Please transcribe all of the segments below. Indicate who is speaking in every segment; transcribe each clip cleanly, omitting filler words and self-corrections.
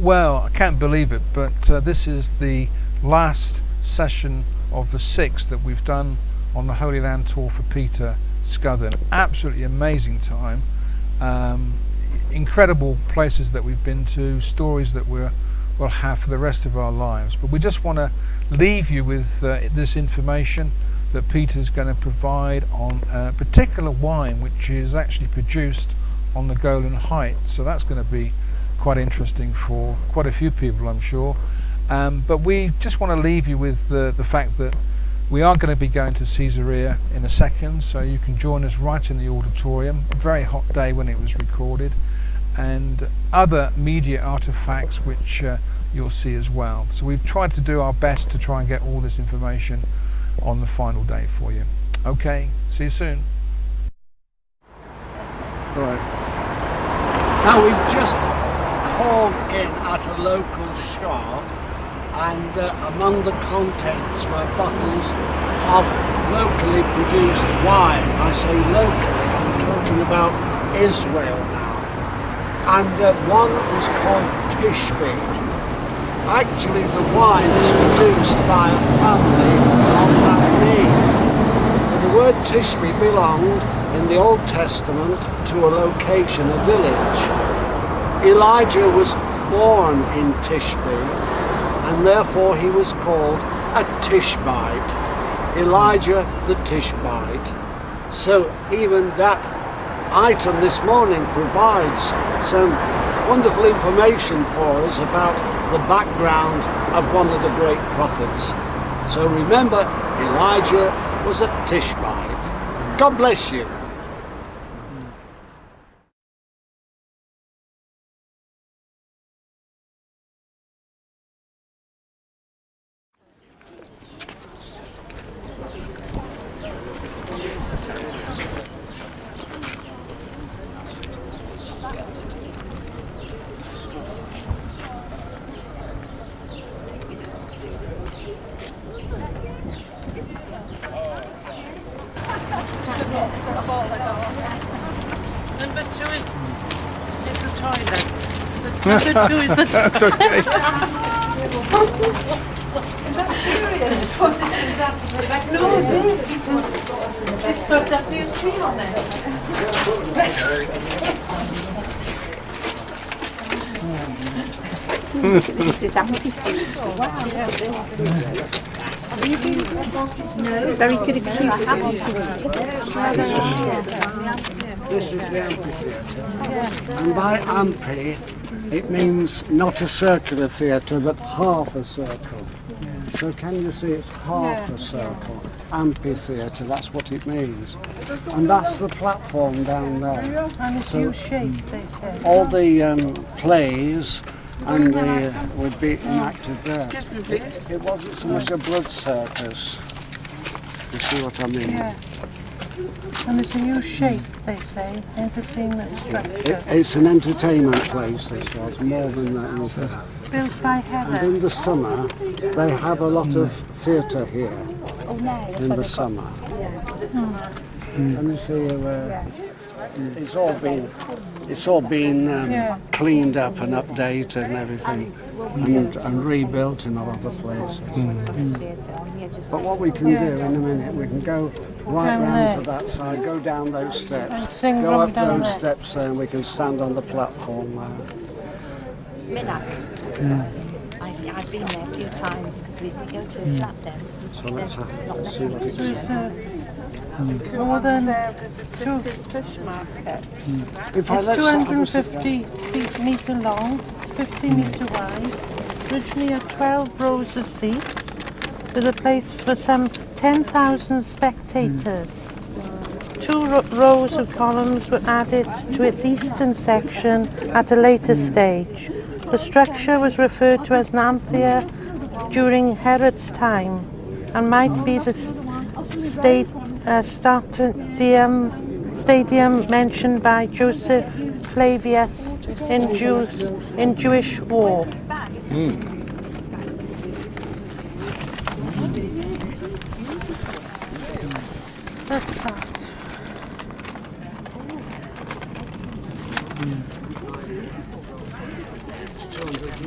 Speaker 1: Well, I can't believe it, but this is the last session of the 6 that we've done on the Holy Land tour for Peter SCOTHERN. Absolutely amazing time. Incredible places that we've been to, stories that we'll have for the rest of our lives. But we just want to leave you with this information that Peter's going to provide on a particular wine which is actually produced on the Golan Heights. So that's going to be quite interesting for quite a few people, I'm sure. But we just want to leave you with the fact that we are going to be going to Caesarea in a second, so you can join us right in the auditorium. A very hot day when it was recorded, and other media artifacts which you'll see as well. So we've tried to do our best to try and get all this information on the final day for you. Okay, see you soon.
Speaker 2: Right. Now we've just called in at a local shop, and among the contents were bottles of locally produced wine. I say locally, I'm talking about Israel now. And one was called Tishbe. Actually the wine is produced by a family of that name. The word Tishbe belonged in the Old Testament to a location, a village. Elijah was born in Tishbe, and therefore he was called a Tishbite. Elijah the Tishbite. So even that item this morning provides some wonderful information for us about the background of one of the great prophets. So remember, Elijah was a Tishbite. God bless you.
Speaker 3: Number 2 is the toilet. Number 2 is the toilet.
Speaker 1: Okay.
Speaker 3: Is that serious? No, because it's got WC on it.
Speaker 4: This is amphitheatre. No, very good excuse.
Speaker 2: This is the amphitheatre. And by amphi, it means not a circular theatre, but half a circle. So can you see it's half a circle? Amphitheatre, that's what it means. And that's the platform down there.
Speaker 3: And it's U-shaped, they say.
Speaker 2: All the plays and would be enacted there. It wasn't so much a blood circus. You see what I mean?
Speaker 3: Yeah. And it's a U-shape, they say, entertainment structure.
Speaker 2: It's an entertainment place, this was, more than that.
Speaker 3: Built by Heather.
Speaker 2: And in the summer, they have a lot of theatre here.
Speaker 4: Oh no,
Speaker 2: In the summer. Can you see where it's all been cleaned up and updated and everything, and rebuilt in a lot of places. But what we can do in a minute, we can go right round to that side, go down those steps, go up those steps there, and we can stand on the platform there.
Speaker 4: Minak. I've been there a few times because we go to a flat then.
Speaker 2: So let's see what it says.
Speaker 3: More than fish market. It's 250 metre long, 50 metre wide. Originally had 12 rows of seats with a place for some 10,000 spectators. 2 rows of columns were added to its eastern section at a later stage. The structure was referred to as an amphitheatre during Herod's time and might be the stadium mentioned by Joseph Flavius in Jewish War. That's that.
Speaker 2: It's 200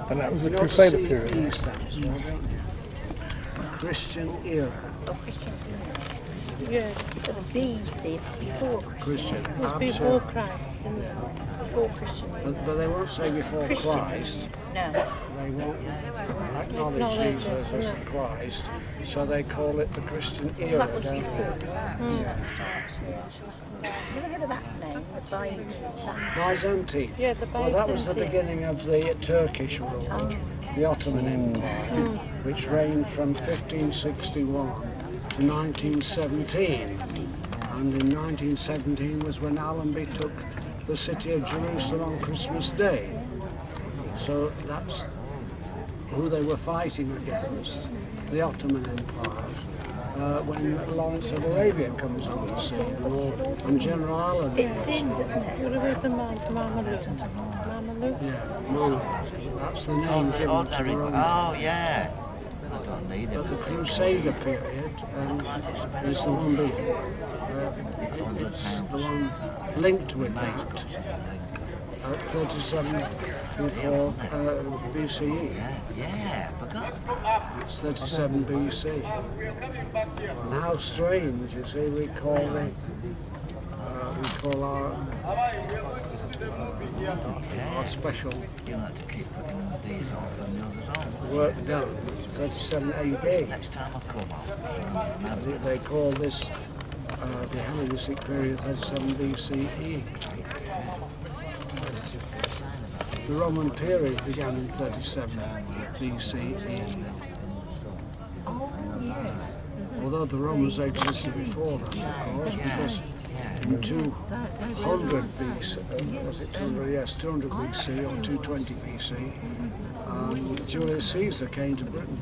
Speaker 1: And that was the
Speaker 2: You know what
Speaker 1: Crusader
Speaker 2: CE
Speaker 1: period.
Speaker 2: stands for, don't you? Christian era.
Speaker 4: Oh, Christian.
Speaker 3: Yeah,
Speaker 4: The BC is before Christian.
Speaker 2: Christian.
Speaker 3: it was before Christ, isn't it?
Speaker 4: Before Christian.
Speaker 2: But they won't say before
Speaker 4: Christian.
Speaker 2: Christ.
Speaker 4: No.
Speaker 2: They won't acknowledge
Speaker 3: Acknowledge
Speaker 2: Jesus
Speaker 3: it,
Speaker 2: as
Speaker 3: no.
Speaker 2: the Christ, so they call it the Christian era.
Speaker 4: That was
Speaker 2: don't
Speaker 4: before.
Speaker 2: they?
Speaker 4: That starts, yeah. You ever heard of that name? The Byzantine.
Speaker 2: Byzantine.
Speaker 3: Yeah, the
Speaker 2: Well, that was the
Speaker 3: Byzantine.
Speaker 2: beginning of the Turkish rule, the Ottoman Empire, which reigned from 1561 to 1917. And in 1917 was when Allenby took the city of Jerusalem on Christmas Day. So that's who they were fighting against, the Ottoman Empire, when Lawrence of Arabia comes on the scene, and General Allenby.
Speaker 4: It's in, doesn't it?
Speaker 3: What about the Mameluke? Mameluke?
Speaker 2: Yeah, Mameluke. That's the name given to the Roman.
Speaker 5: Oh, yeah. I don't need
Speaker 2: But
Speaker 5: it.
Speaker 2: the Crusader period is the one it's the one linked with that. 37 before BCE.
Speaker 5: Yeah, forgot.
Speaker 2: It's 37 BC. And how strange, you see, we call our special
Speaker 5: You have to keep putting these off and the others on.
Speaker 2: work done 37 AD.
Speaker 5: Next time I come up.
Speaker 2: They call this the Hellenistic period 37 BCE. The Roman period began in 37 BCE. Although the Romans existed before that, of course, because in 200 BC, was it 200? Yes, 200 BC or 220 BC, Julius Caesar came to Britain.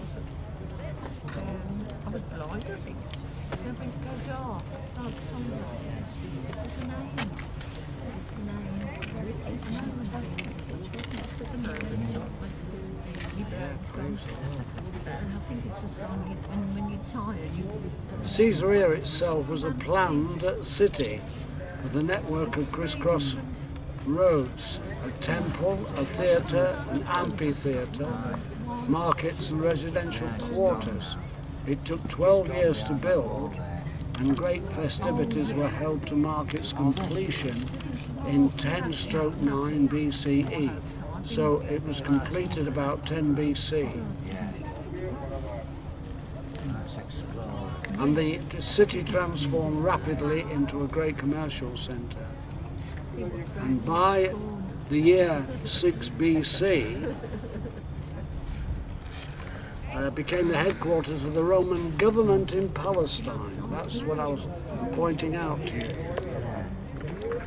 Speaker 2: Caesarea itself was a planned city with a network of crisscross roads, a temple, a theatre, an amphitheatre, markets and residential quarters. It took 12 years to build, and great festivities were held to mark its completion in 10/9 BCE. So it was completed about 10 BC. And the city transformed rapidly into a great commercial centre. And by the year 6 BC, became the headquarters of the Roman government in Palestine. That's what I was pointing out to you.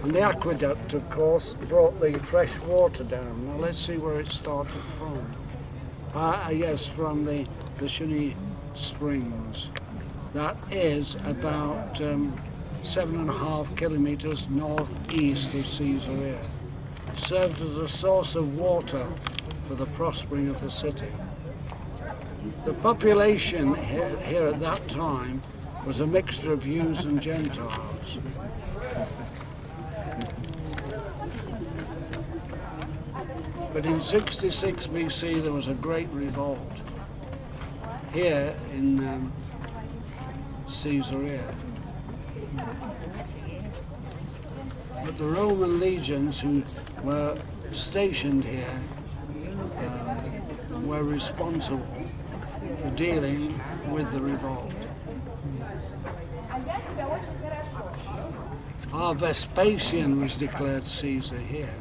Speaker 2: And the aqueduct, of course, brought the fresh water down. Now let's see where it started from. Yes, from the Shuni Springs. That is about 7.5 kilometres northeast of Caesarea. It served as a source of water for the prospering of the city. The population here at that time was a mixture of Jews and Gentiles. But in 66 BC there was a great revolt here in Caesarea. But the Roman legions who were stationed here were responsible for dealing with the revolt. Our Vespasian was declared Caesar here.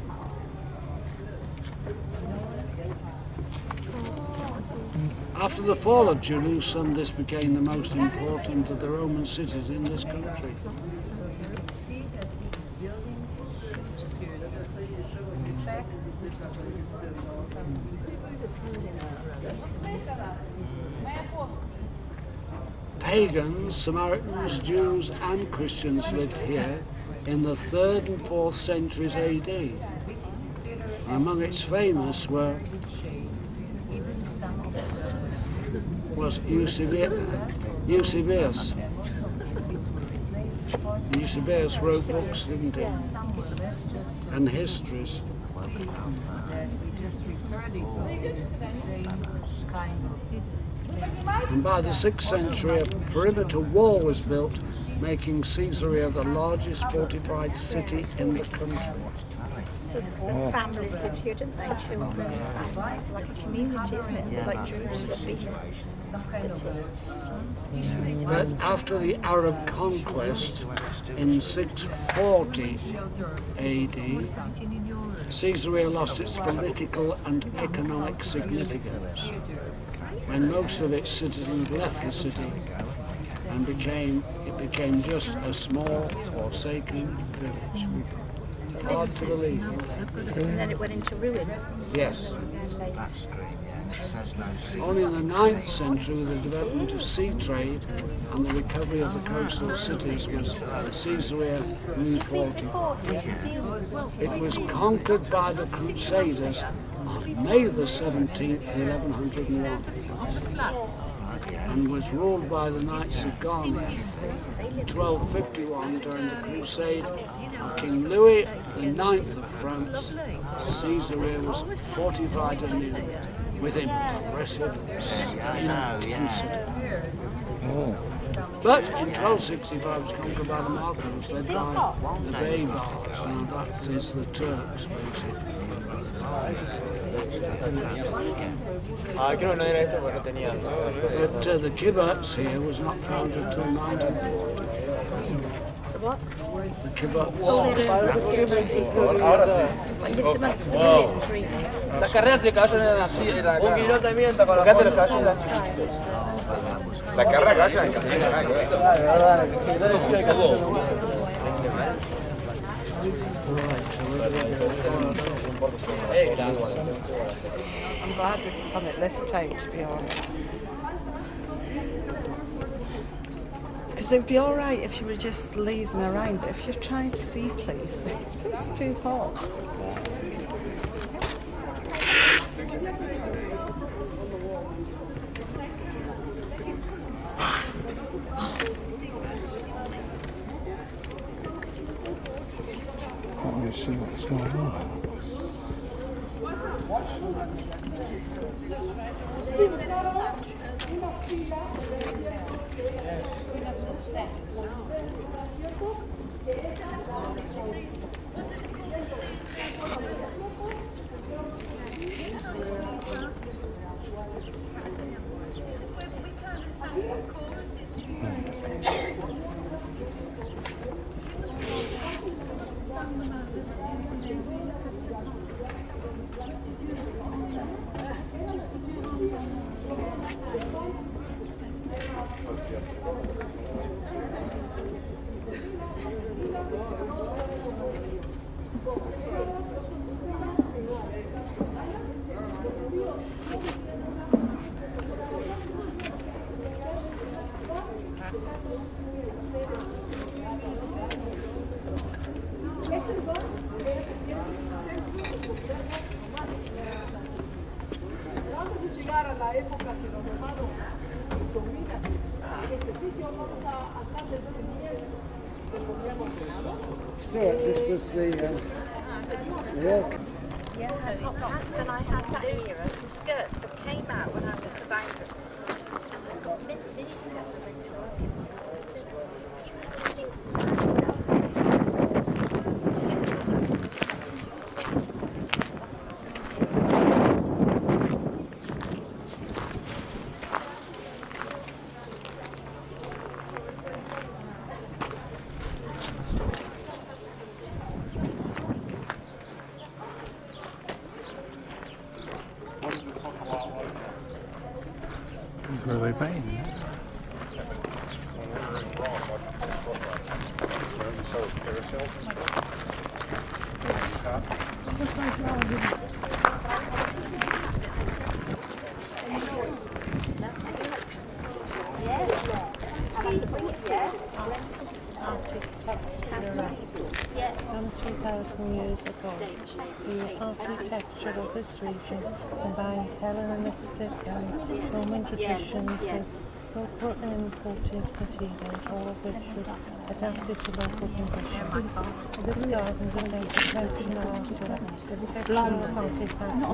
Speaker 2: After the fall of Jerusalem, this became the most important of the Roman cities in this country. Pagans, Samaritans, Jews and Christians lived here in the 3rd and 4th centuries AD. And among its famous was Eusebius. Eusebius wrote books, didn't he? And histories. And by the 6th century, a perimeter wall was built, making Caesarea the largest fortified city in the country.
Speaker 4: So families lived here, didn't they? Children, families, like a community, isn't it? Like Jerusalem being a city.
Speaker 2: But after the Arab conquest in 640 AD, Caesarea lost its political and economic significance when most of its citizens left the city and it became just a small, forsaken village. Hard to believe.
Speaker 4: And then it went into ruin.
Speaker 2: Yes.
Speaker 5: That screen, yeah. It says no sea.
Speaker 2: Only in the 9th century, with the development of sea trade and the recovery of the coastal cities, was Caesarea refortified. It was conquered by the Crusaders on May the 17th, 1101, and was ruled by the Knights of Garnier. In 1251, during the Crusade of King Louis IX of France, Caesarea was fortified anew with impressive intensity. But in 1265 it was conquered by the Muslims, led by the Beybars, and that is the Turks, basically. But the kibbutz here was not founded until 1940.
Speaker 4: What?
Speaker 2: The kibbutz.
Speaker 4: Lived amongst the ruins, really.
Speaker 6: Las carreras de caballo eran así, era acá. Acá los caballos eran así. La carrera de caballo
Speaker 3: I'm glad we've done it this time, to be honest. Because it'd be alright if you were just lazing around, but if you're trying to see places, it's too hot.
Speaker 1: Can't really see what's going on.
Speaker 2: This was the
Speaker 4: Yeah, so it's pants and I had loose skirts that came out when because I got mini skirts I went to work in.
Speaker 1: Where they been?
Speaker 3: Some 2,000 years ago, the architecture of this region combines Hellenistic and Roman traditions with local and imported proceedings, all of which were adapted to local conditions. This garden presents exceptional artifacts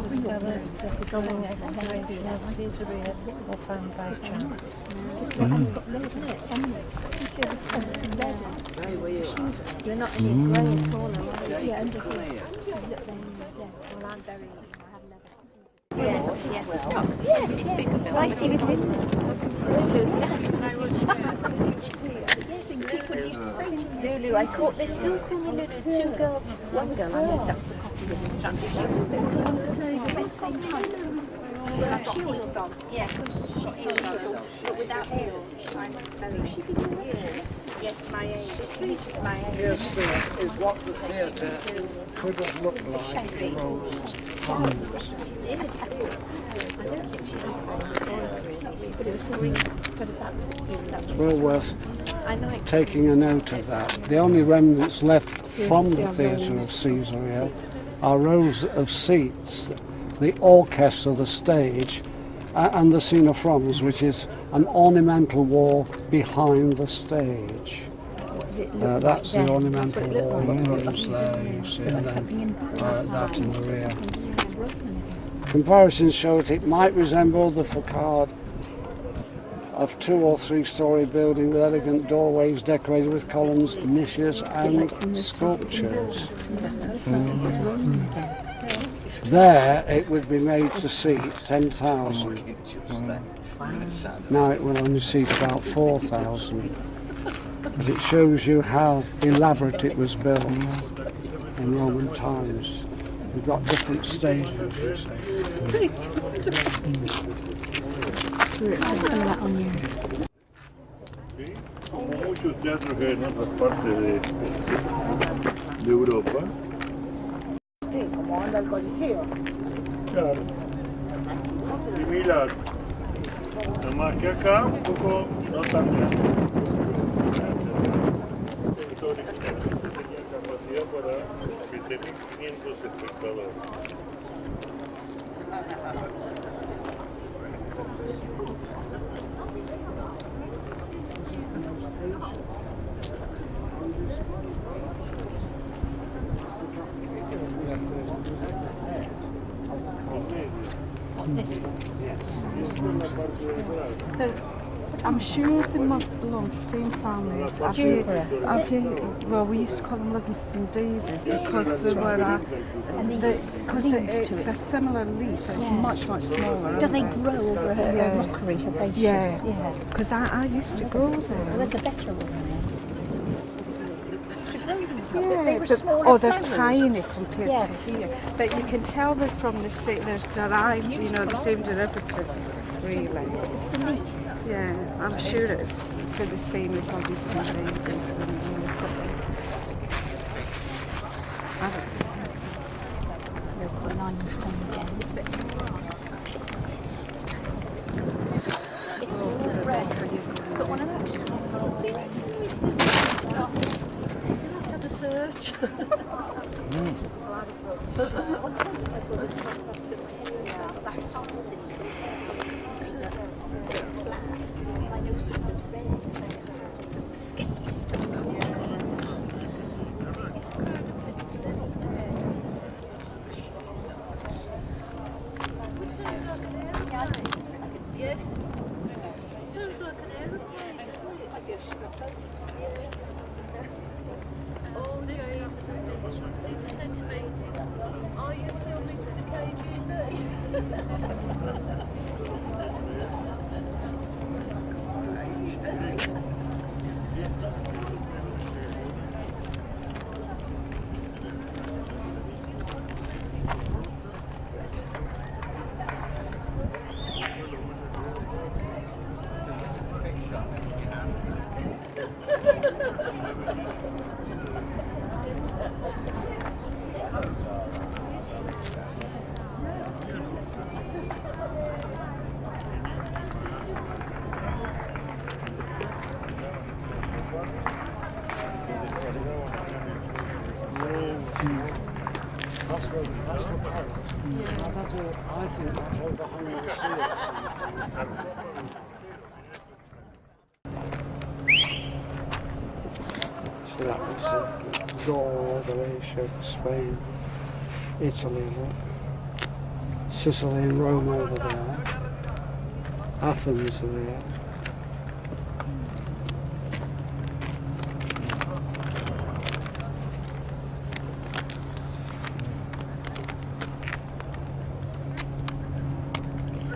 Speaker 3: discovered during excavation at Caesarea or found by chance.
Speaker 7: Just like it's got isn't it? Emerald. You see the sun's embedded. You're not in it grey at all, are you? Yeah, under here. Well, I'm very lucky. I have never got into it.
Speaker 4: Yes, yes, it's not. Yes, it's bigger. I see with Lulu. Lulu, I caught, they still call me Lulu. Two girls, one girl I met up for coffee with instructed. She has heels on. Yes, but without heels. I'm very heels. Yes, my age. This is my age.
Speaker 2: Here is what the theatre could have looked like in those times.
Speaker 4: I don't think she had a voice really. She used to scream.
Speaker 2: Well worth taking a note of that. The only remnants left from the theatre of Caesarea are rows of seats, the orchestra, the stage, and the scene of fronts, which is an ornamental wall behind the stage. That's the ornamental wall that goes there, you see, and then that in the rear. Comparisons show that it might resemble the facade of 2- or 3-story building with elegant doorways decorated with columns, niches and sculptures. There it would be made to seat 10,000. Now it will only seat about 4,000. But it shows you how elaborate it was built in Roman times. We've got different stages, you see.
Speaker 8: Como muchos teatros que hay en otras partes de Europa.
Speaker 7: Sí, como anda el Coliseo.
Speaker 8: Claro. Similar. Nada más que acá un poco no tan grande. Esto originalmente tenía capacidad para 7.500 espectadores.
Speaker 4: This one.
Speaker 9: I'm sure they must belong to the same families. Well, we used to call them Livingston daisies because they were it's a similar leaf. It's much smaller.
Speaker 7: Do they grow over a rockery, herbaceous?
Speaker 9: Yeah, because I used to grow there.
Speaker 7: Well, there's a better one
Speaker 9: Yeah,
Speaker 7: they were smaller
Speaker 9: they're
Speaker 7: flowers.
Speaker 9: tiny compared to here. But you can tell they're from the same, there's derived, the same derivative, really. Yeah, I'm sure it's for the same as Livingston daisies.
Speaker 7: They're quite limestone again. It's all red. Got one of
Speaker 4: Yes. Sounds like an aeroplane, doesn't it? I guess. Oh, dear. Lisa said to me, are you filming for the
Speaker 2: That's the palace. I think that's overhanging the sea. So that was Gaul, Galatia, Spain, Italy, look. Sicily and Rome over there. Athens there.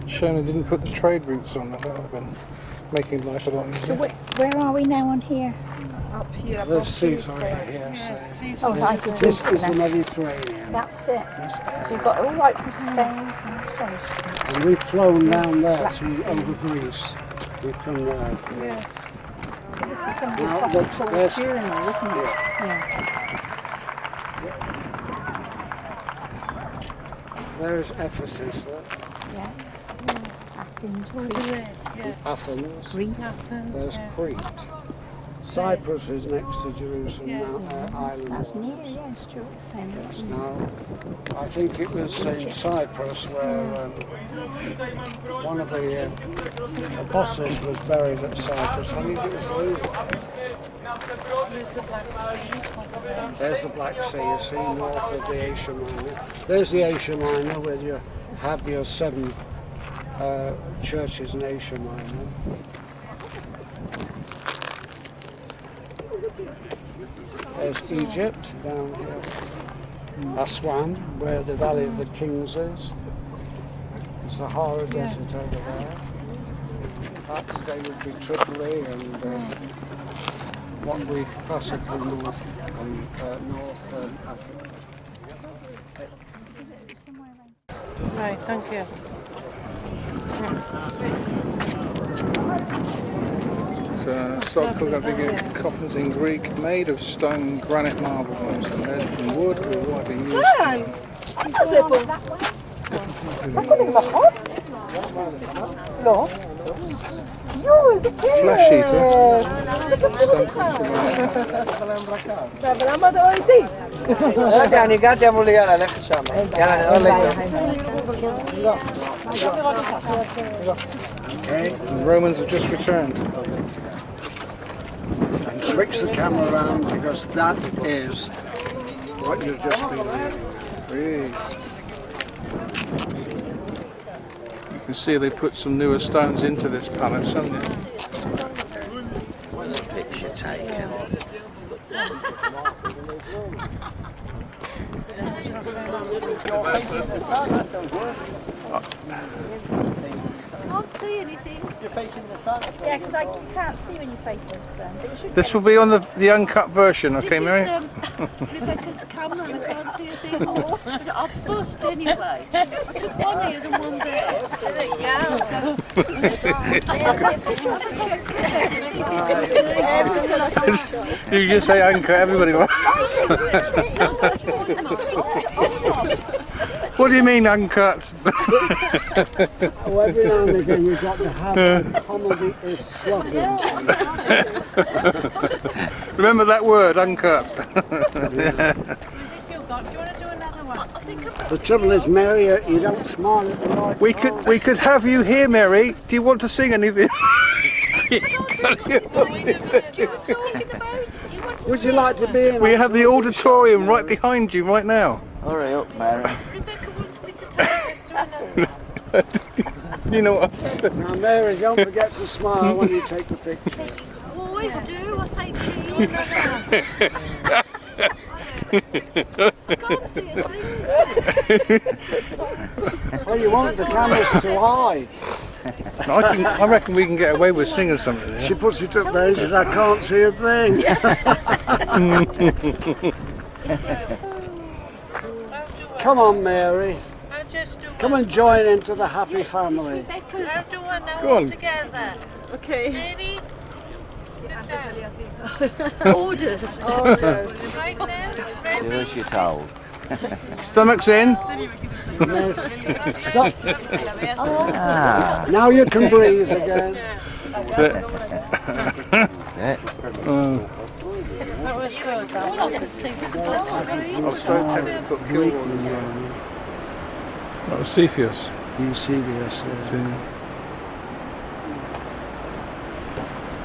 Speaker 1: Shame they didn't put the trade routes on. That would have been making life a lot
Speaker 7: So
Speaker 1: easier.
Speaker 7: where are we now on here?
Speaker 3: Up here,
Speaker 2: There's
Speaker 3: above
Speaker 2: Caesarea here, so
Speaker 7: Oh, right, so
Speaker 2: this is the
Speaker 7: Jerusalem.
Speaker 2: Mediterranean.
Speaker 7: That's it. So you've got all right from Spain. Sorry.
Speaker 2: And we've flown down there through over Greece. We've come there.
Speaker 3: Yeah.
Speaker 7: There must be somebody
Speaker 2: Now,
Speaker 7: across
Speaker 2: look,
Speaker 7: the tall
Speaker 2: there's-
Speaker 7: urinal, isn't it? Yeah.
Speaker 2: There's Ephesus, look.
Speaker 7: Yeah. Athens,
Speaker 3: Over
Speaker 7: Crete.
Speaker 3: there, yeah.
Speaker 2: Athens.
Speaker 7: Greece.
Speaker 3: Athens,
Speaker 2: There's
Speaker 3: yeah.
Speaker 2: Crete. Cyprus is next to Jerusalem
Speaker 3: Yeah.
Speaker 2: now, island.
Speaker 7: That's near, yeah, it's true. Same.
Speaker 2: Now, I think it was in Cyprus where one of the apostles was buried at Cyprus. I think it was Luke.
Speaker 3: There's the Black Sea. Over there.
Speaker 2: There's the Black Sea, you see, north of the Asia Minor. There's the Asia Minor where you have your 7 churches in Asia Minor. There's Egypt down here. Aswan, where the Valley of the Kings is. There's the Sahara Desert over there. That today would be Tripoli and what we classically North Africa.
Speaker 3: Right, thank you.
Speaker 1: Stock cook, I think coffins in Greek, made of stone, granite, marble, and wood, or widely used. Flash eater. Stone
Speaker 2: Okay,
Speaker 1: The Romans have just returned.
Speaker 2: and switch the camera around because that is what you've just been reading.
Speaker 1: You can see they put some newer stones into this palace, haven't they?
Speaker 5: Picture taken.
Speaker 4: I can't see anything. You're facing the sun. Yeah, because I can't see when you're facing the sun. But you should
Speaker 1: This will be on the uncut version, okay, Mary?
Speaker 4: This is Rebecca's camera and I can't see a thing. Oh, I've buzzed anyway. I took one here and one there. There you
Speaker 1: You just say uncut, everybody wants. What do you mean uncut?
Speaker 2: Oh, every now and again you've got to have a comedy is sloppy.
Speaker 1: Remember that word, uncut.
Speaker 2: The trouble is, Mary, you don't smile at the right
Speaker 1: We could have you here, Mary. Do you want to sing anything?
Speaker 2: Would you like to be in?
Speaker 1: We have the auditorium right behind you right now.
Speaker 5: Hurry up, Mary.
Speaker 4: Rebecca wants me to take her
Speaker 1: You know what?
Speaker 2: Now, Mary, don't forget to smile when you take the picture.
Speaker 4: I always do. I say cheese. I can't see a thing.
Speaker 2: Well, you want the cameras to hide.
Speaker 1: I reckon we can get away with singing something there.
Speaker 2: She puts it up there and says, I can't see a thing. Come on, Mary. Come and join into the happy family.
Speaker 1: Go on.
Speaker 3: Okay.
Speaker 4: Ready?
Speaker 3: Orders.
Speaker 5: Do as you're told.
Speaker 1: Stomachs in.
Speaker 2: Yes. Stop. Now you can breathe again.
Speaker 1: That's it.
Speaker 5: That's it.
Speaker 3: That was good.
Speaker 4: All I can see was a black screen.
Speaker 1: I was so tempted to put Kilborn as well. That was Cepheus.
Speaker 2: Eusebius.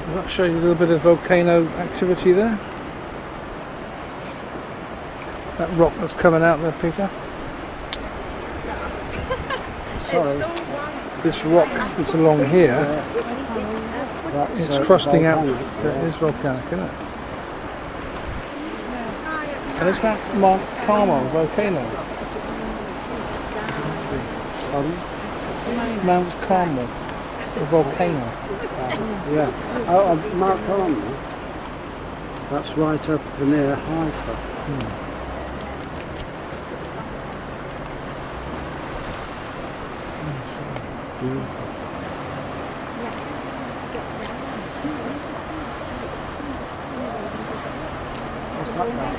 Speaker 1: Does that show you a little bit of volcano activity there? That rock that's coming out there, Peter?
Speaker 2: Sorry.
Speaker 1: This rock that's along here, it's crusting out. It is volcanic, isn't it? And it's Mount Carmel volcano. Pardon? Mount Carmel, a volcano.
Speaker 2: Yeah. Oh, Mount Carmel. That's right up near Haifa. What's that now?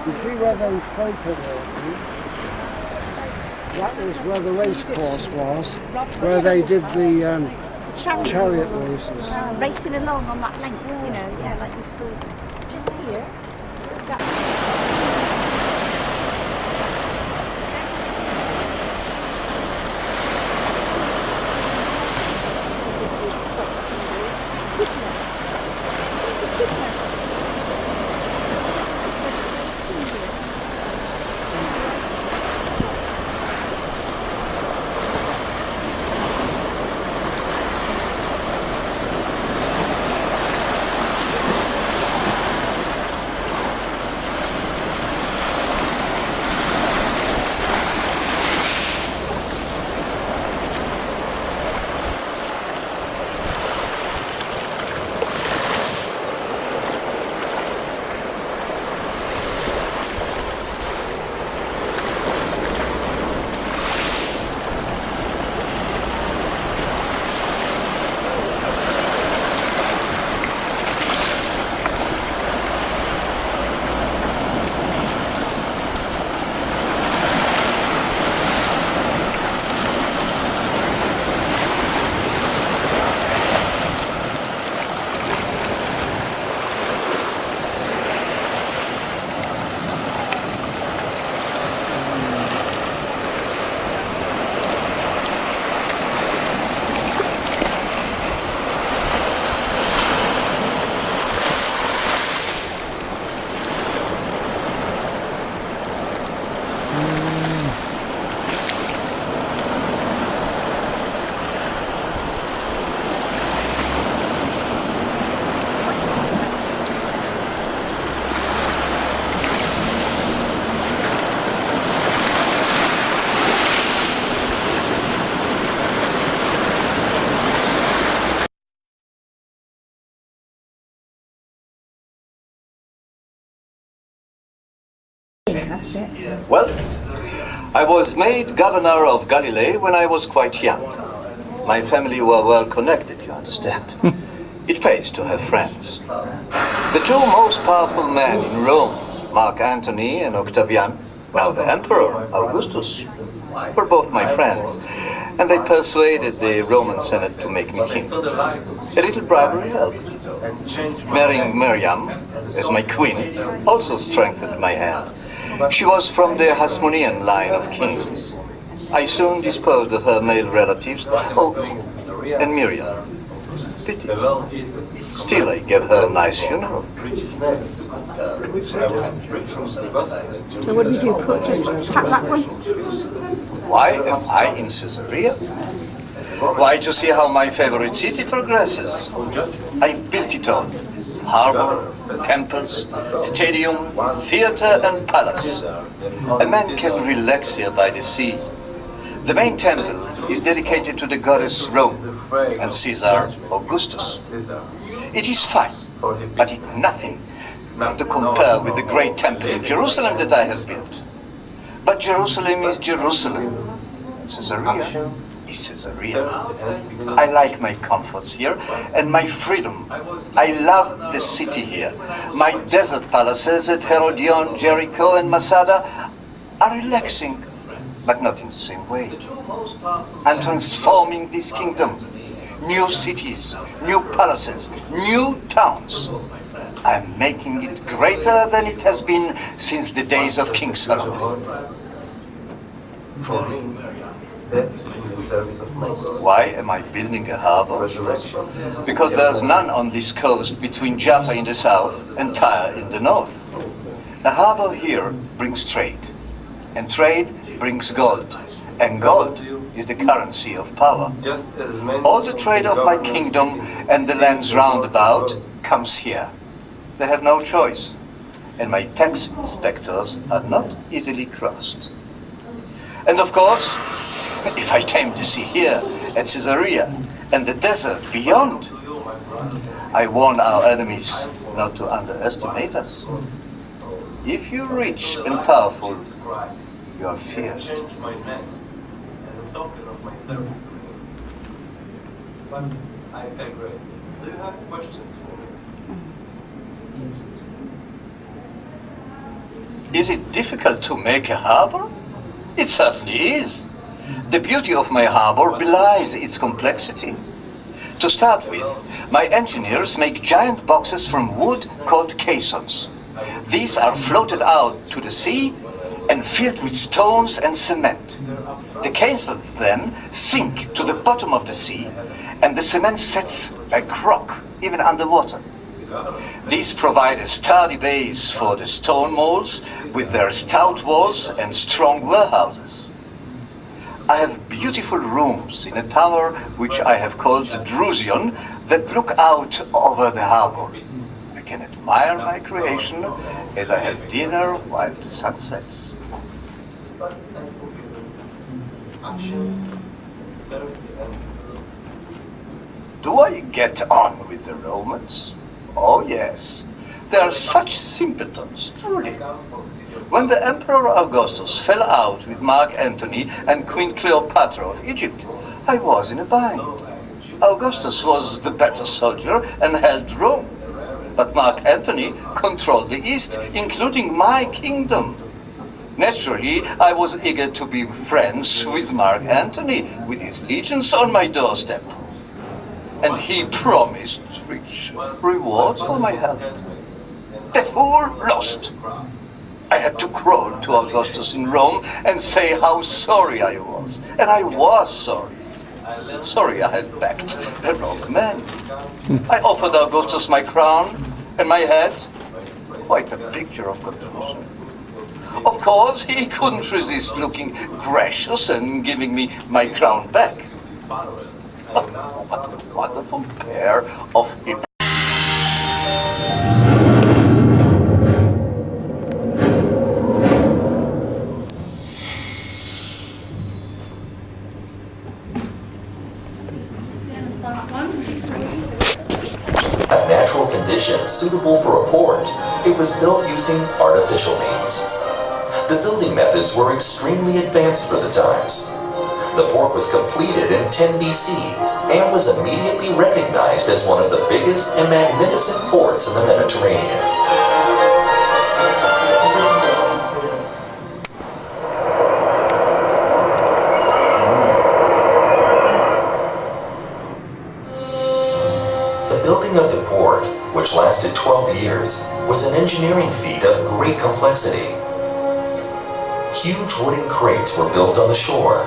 Speaker 2: You see where those folk are? That was where the race course was, where they did the chariot races.
Speaker 7: Racing along on that length, you know, yeah, like we saw just here.
Speaker 10: Well, I was made governor of Galilee when I was quite young. My family were well connected, you understand. It pays to have friends. The two most powerful men in Rome, Mark Antony and Octavian, well, the Emperor, Augustus, were both my friends, and they persuaded the Roman Senate to make me king. A little bribery helped. Marrying Miriam as my queen also strengthened my hand. She was from the Hasmonean line of kings. I soon disposed of her male relatives. Oh, and Miriam. Pity. Still, I gave her a nice funeral.
Speaker 7: So what did you put? Just tap that one?
Speaker 10: Why am I in Caesarea? Why, to see how my favorite city progresses. I built it all. Harbor, temples, stadium, theater and palace. A man can relax here by the sea. The main temple is dedicated to the goddess Rome and Caesar Augustus. It is fine, but it's nothing to compare with the great temple in Jerusalem that I have built. But Jerusalem is Jerusalem. Caesarea is Caesarea. I like my comforts here and my freedom. I love the city here. My desert palaces at Herodion, Jericho and Masada are relaxing, but not in the same way. I'm transforming this kingdom. New cities, new palaces, new towns. I'm making it greater than it has been since the days of King Solomon. Why am I building a harbor? Because there's none on this coast between Jaffa in the south and Tyre in the north. The harbor here brings trade, and trade brings gold, and gold is the currency of power. All the trade of my kingdom and the lands round about comes here. They have no choice, and my tax inspectors are not easily crossed. And of course, if I tame the sea here at Caesarea and the desert beyond, I warn our enemies not to underestimate us. If you're rich and powerful, you are feared. Is it difficult to make a harbor? It certainly is. The beauty of my harbor belies its complexity. To start with, my engineers make giant boxes from wood called caissons. These are floated out to the sea and filled with stones and cement. The caissons then sink to the bottom of the sea, and the cement sets like rock, even underwater. These provide a sturdy base for the stone molds with their stout walls and strong warehouses. I have beautiful rooms in a tower which I have called the Drusion that look out over the harbor. I can admire my creation as I have dinner while the sun sets. Do I get on with the Romans? Oh yes, they are such simpletons, truly. When the Emperor Augustus fell out with Mark Antony and Queen Cleopatra of Egypt, I was in a bind. Augustus was the better soldier and held Rome, but Mark Antony controlled the East, including my kingdom. Naturally, I was eager to be friends with Mark Antony, with his legions on my doorstep. And he promised rich rewards for my help. The fool lost. I had to crawl to Augustus in Rome and say how sorry I was. And I was sorry. Sorry I had backed the wrong man. I offered Augustus my crown and my head. Quite a picture of contrition. Of course, he couldn't resist looking gracious and giving me my crown back. What a wonderful pair of
Speaker 11: natural conditions suitable for a port, it was built using artificial means. The building methods were extremely advanced for the times. The port was completed in 10 BC and was immediately recognized as one of the biggest and magnificent ports in the Mediterranean. The building of the port, which lasted 12 years, was an engineering feat of great complexity. Huge wooden crates were built on the shore.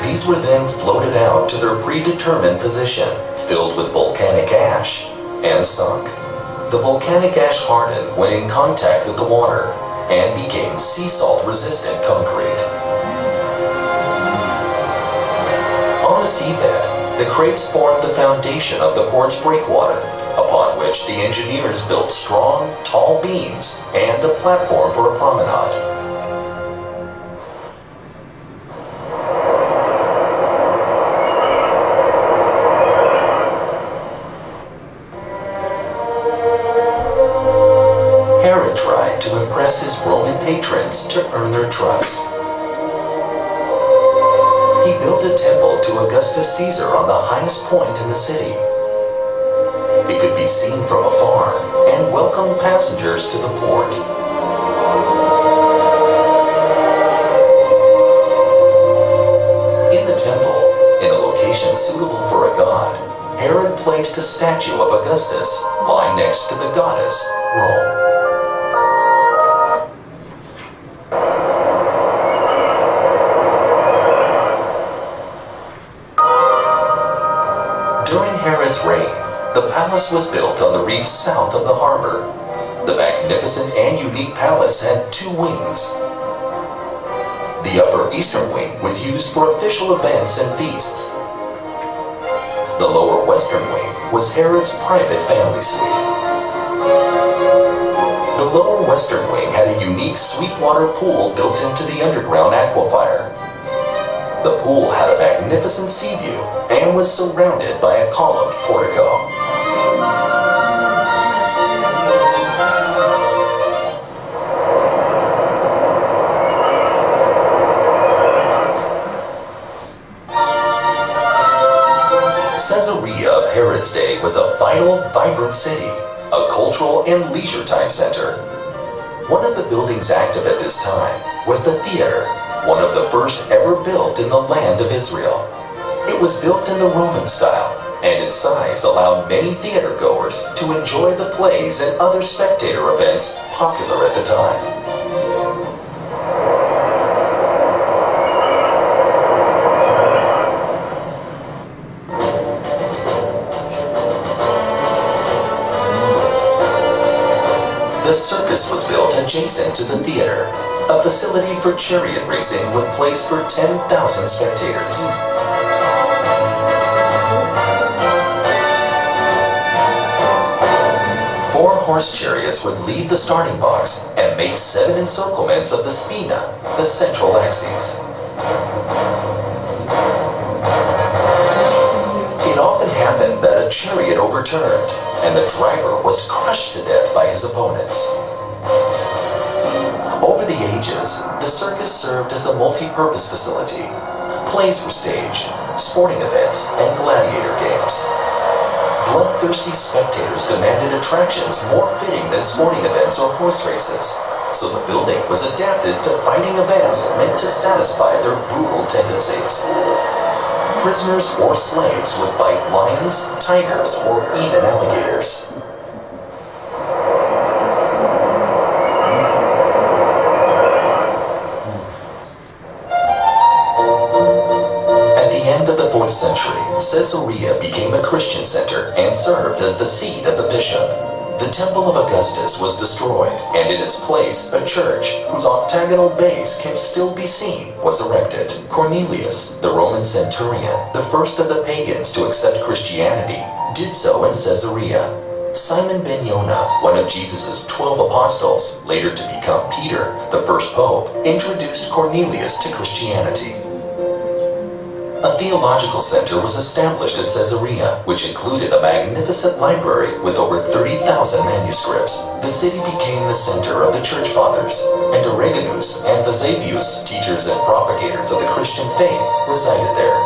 Speaker 11: These were then floated out to their predetermined position, filled with volcanic ash, and sunk. The volcanic ash hardened when in contact with the water and became sea salt resistant concrete. On the seabed, the crates formed the foundation of the port's breakwater, upon which the engineers built strong, tall beams and a platform for a promenade. Herod tried to impress his Roman patrons to earn their trust. He built a temple to Augustus Caesar on the highest point in the city. It could be seen from afar and welcomed passengers to the port. In the temple, in a location suitable for a god, Herod placed a statue of Augustus lying next to the goddess, Rome. During Herod's reign, The palace was built on the reef south of the harbor. The magnificent and unique palace had 2 wings. The upper eastern wing was used for official events and feasts. The lower western wing was Herod's private family suite. The lower western wing had a unique sweetwater pool built into the underground aquifer. The pool had a magnificent sea view and was surrounded by a columned portico. Caesarea of Herod's day was a vital, vibrant city, a cultural and leisure time center. One of the buildings active at this time was the theater, one of the first ever built in the land of Israel. It was built in the Roman style, and its size allowed many theater goers to enjoy the plays and other spectator events popular at the time. The circus was built adjacent to the theater, a facility for chariot racing with place for 10,000 spectators. Four horse chariots would leave the starting box and make 7 encirclements of the spina, the central axis. It often happened that a chariot overturned, and the driver was crushed to death by his opponents. Over the ages, the circus served as a multi-purpose facility. Plays were staged, sporting events, and gladiator games. Bloodthirsty spectators demanded attractions more fitting than sporting events or horse races, so the building was adapted to fighting events meant to satisfy their brutal tendencies. Prisoners or slaves would fight lions, tigers, or even alligators. At the end of the 4th century, Caesarea became a Christian center and served as the seat of the bishop. The Temple of Augustus was destroyed, and in its place, a church, whose octagonal base can still be seen, was erected. Cornelius, the Roman centurion, the first of the pagans to accept Christianity, did so in Caesarea. Simon ben Yonah, one of Jesus' 12 apostles, later to become Peter, the first pope, introduced Cornelius to Christianity. A theological center was established at Caesarea, which included a magnificent library with over 30,000 manuscripts. The city became the center of the Church Fathers, and Origenus and Vesavius, teachers and propagators of the Christian faith, resided there.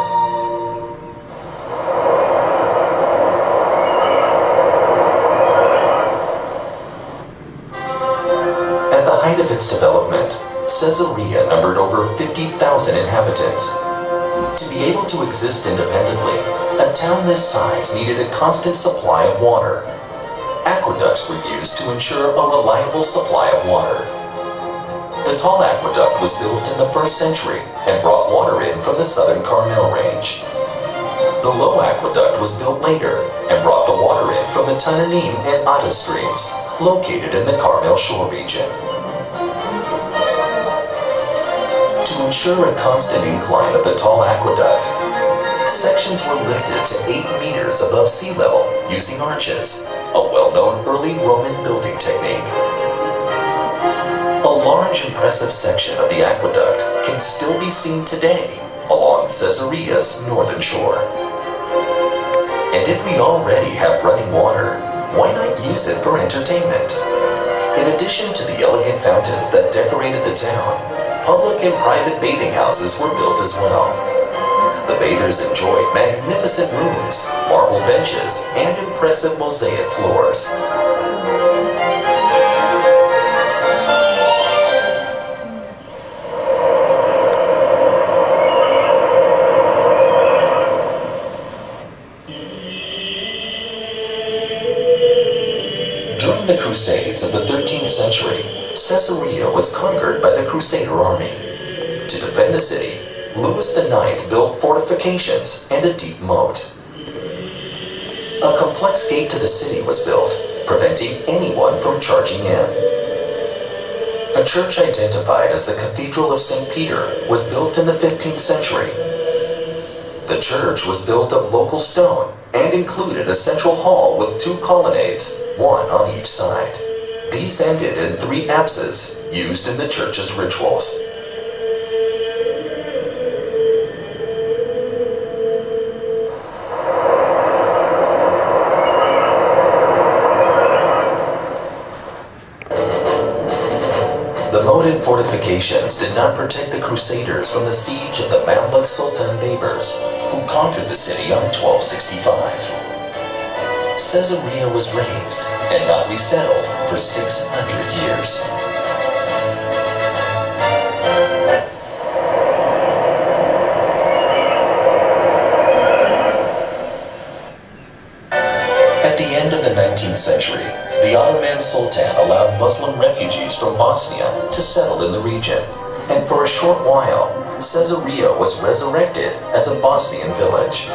Speaker 11: At the height of its development, Caesarea numbered over 50,000 inhabitants. To be able to exist independently, a town this size needed a constant supply of water. Aqueducts were used to ensure a reliable supply of water. The tall aqueduct was built in the 1st century and brought water in from the southern Carmel range. The low aqueduct was built later and brought the water in from the Tananim and Ada streams, located in the Carmel shore region. To ensure a constant incline of the tall aqueduct, sections were lifted to 8 meters above sea level using arches, a well-known early Roman building technique. A large, impressive section of the aqueduct can still be seen today along Caesarea's northern shore. And if we already have running water, why not use it for entertainment? In addition to the elegant fountains that decorated the town, public and private bathing houses were built as well. The bathers enjoyed magnificent rooms, marble benches, and impressive mosaic floors. During the Crusades of the 13th century, Caesarea was conquered by the Crusader army. To defend the city, Louis IX built fortifications and a deep moat. A complex gate to the city was built, preventing anyone from charging in. A church identified as the Cathedral of St. Peter was built in the 15th century. The church was built of local stone and included a central hall with 2 colonnades, one on each side. These ended in 3 apses used in the church's rituals. The moated fortifications did not protect the Crusaders from the siege of the Mamluk Sultan Baybars, who conquered the city on 1265. Caesarea was razed and not resettled for 600 years. At the end of the 19th century, the Ottoman Sultan allowed Muslim refugees from Bosnia to settle in the region, and for a short while, Caesarea was resurrected as a Bosnian village.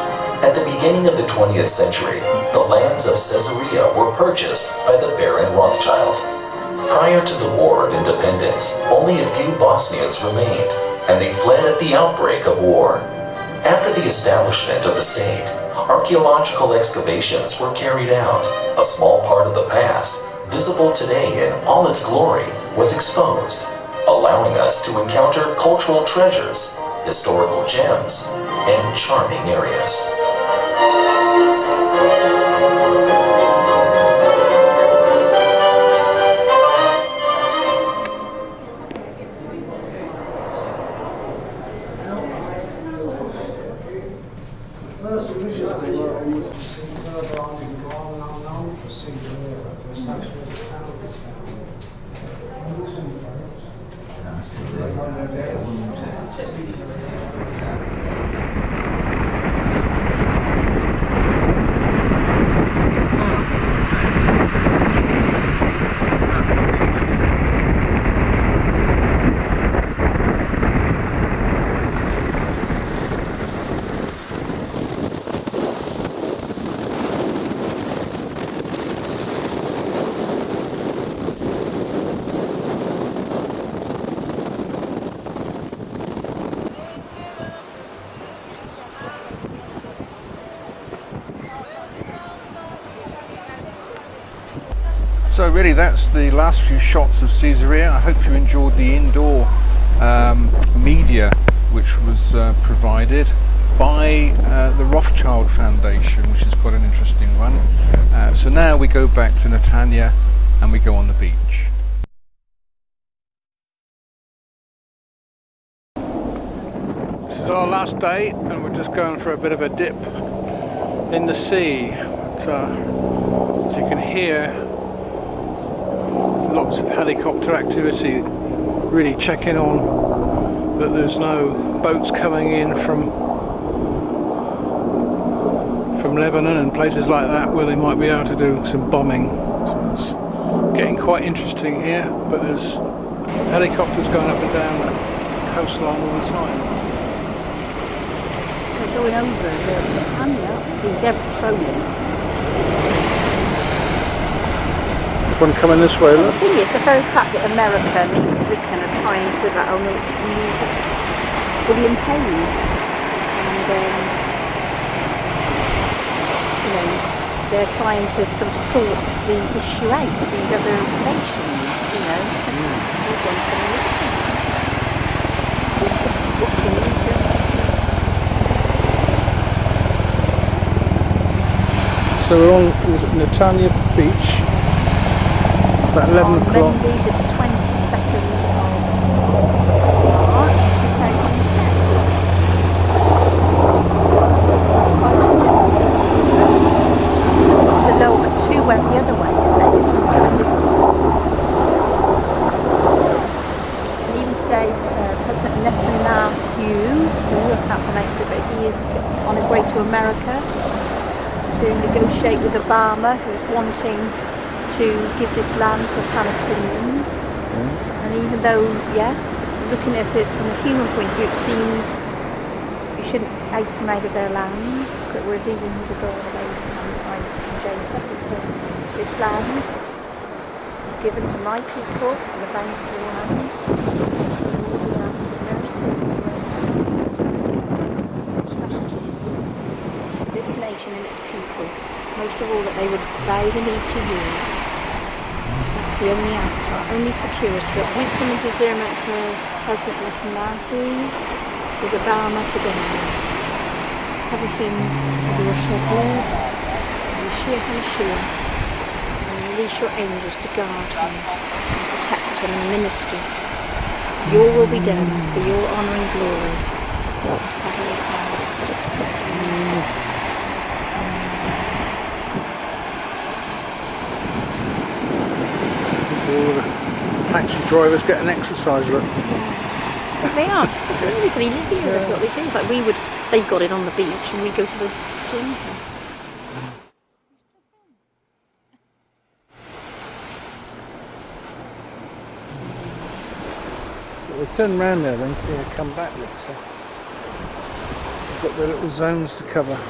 Speaker 11: At the beginning of the 20th century, the lands of Caesarea were purchased by the Baron Rothschild. Prior to the War of Independence, only a few Bosnians remained, and they fled at the outbreak of war. After the establishment of the state, archaeological excavations were carried out. A small part of the past, visible today in all its glory, was exposed, allowing us to encounter cultural treasures, historical gems, and charming areas.
Speaker 2: First originally were further on in the unknown for Caesarea, because that's where the town is found.
Speaker 1: So really that's the last few shots of Caesarea. I hope you enjoyed the indoor media which was provided by the Rothschild Foundation, which is quite an interesting one. So now we go back to Netanya and we go on the beach. This is our last day and we're just going for a bit of a dip in the sea. But, as you can hear, lots of helicopter activity, really checking on that there's no boats coming in from Lebanon and places like that where they might be able to do some bombing. So it's getting quite interesting here, but there's helicopters going up and down the coastline all the time.
Speaker 7: They're going over Netanya, they're patrolling.
Speaker 1: One coming this way, look.
Speaker 7: The thing is, the very fact that America and Britain are trying to, that William Hayes, and you know, they're trying to sort of sort the issue out with these other nations, you know.
Speaker 1: So we're on Netanya Beach. About 11 o'clock.
Speaker 7: Monday the 22nd of March 2010. The lower 2 went the other way, didn't they? This one's going this way. And even today, President Netanyahu, I can't pronounce it, but he is on his way to America to negotiate with Obama, who's wanting to give this land to Palestinians. And even though, yes, looking at it from a human point of view, it seems you shouldn't ice them out of their land, but we're dealing with the God of Abraham, signs of King James. It says, this land is given to my people and the bountiful land. So Lord, we ask for mercy and grace, strategies for this nation and its people. Most of all, that they would bow the knee to you. That's the only answer, only security. But wisdom and discernment for President Netanyahu, for the Obama today. Cover him with your shed blood, Yeshua HaMashiach, and release your angels to guard him, and protect him and minister. Your will be done for your honour and glory.
Speaker 1: All the taxi drivers get an exercise look.
Speaker 7: They are. Everybody live here, that's what they do. Like we would, they've got it on the beach and we go to the gym.
Speaker 1: So we'll turn around there then, yeah, come back, look. So we've got the little zones to cover.